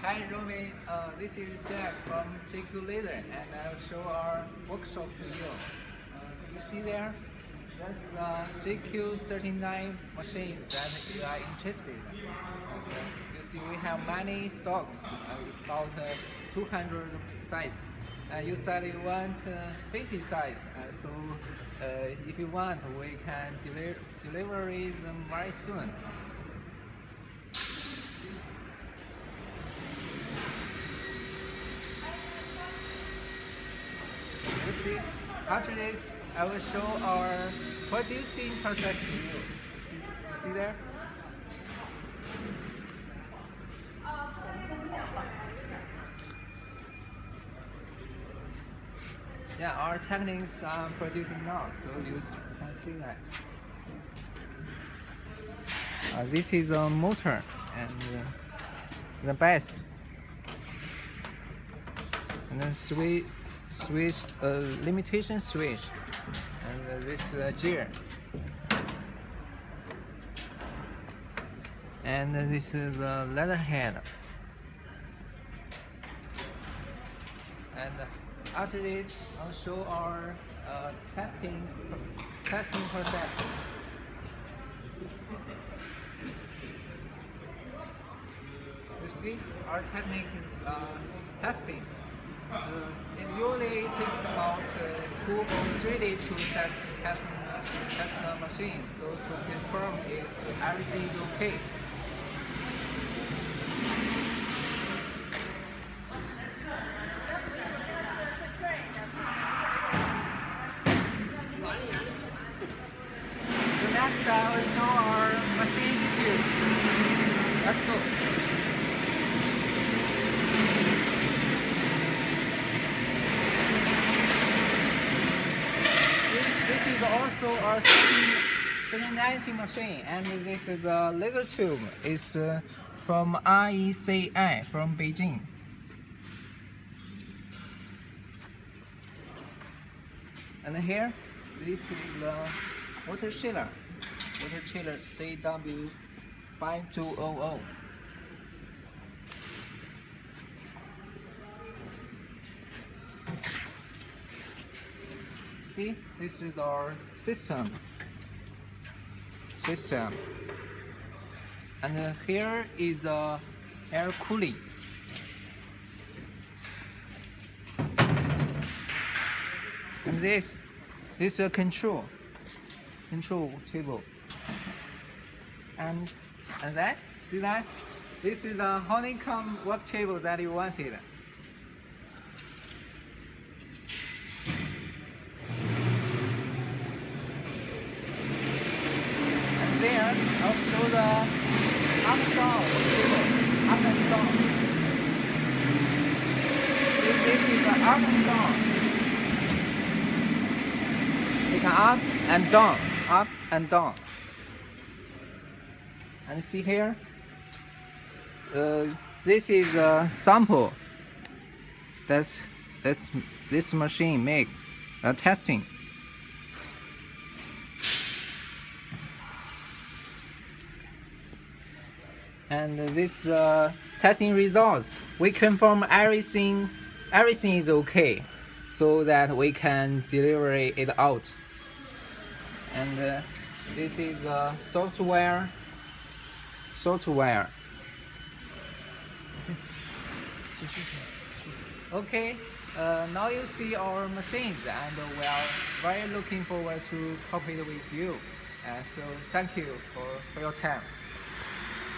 Hi Romy, this is Jack from JQ Laser and I'll show our workshop to you. You see there? That's JQ39 machines that you are interested in. You see we have many stocks, about 200 size. You said you want 50 size, so if you want we can deliver them very soon. You see, after this, I will show our producing process to you. You see there? Yeah, our techniques are producing now, so you can see that. This is a motor and the base, and then switch limitation switch, and this gear, and this is the leather head. And after this, I'll show our testing process. You see, our technique is testing. It usually takes about 2 or 3 days to test the machine, so to confirm if everything is okay. So next I will show our machine details. Let's go. This is also our second machine, and this is a laser tube. It's from RECI from Beijing. And here, this is the water chiller CW5200. See, this is our system, and here is air cooling. And this is a control table, and that, see that, this is the honeycomb work table that you wanted. There, I'll show the up and down table, up and down. This is the up and down. You can up and down. And see here, this is a sample. That's this machine make testing. And this testing results, we confirm everything is okay, so that we can deliver it out. And this is software. Okay, now you see our machines, and we are very looking forward to cooperate with you. So thank you for your time.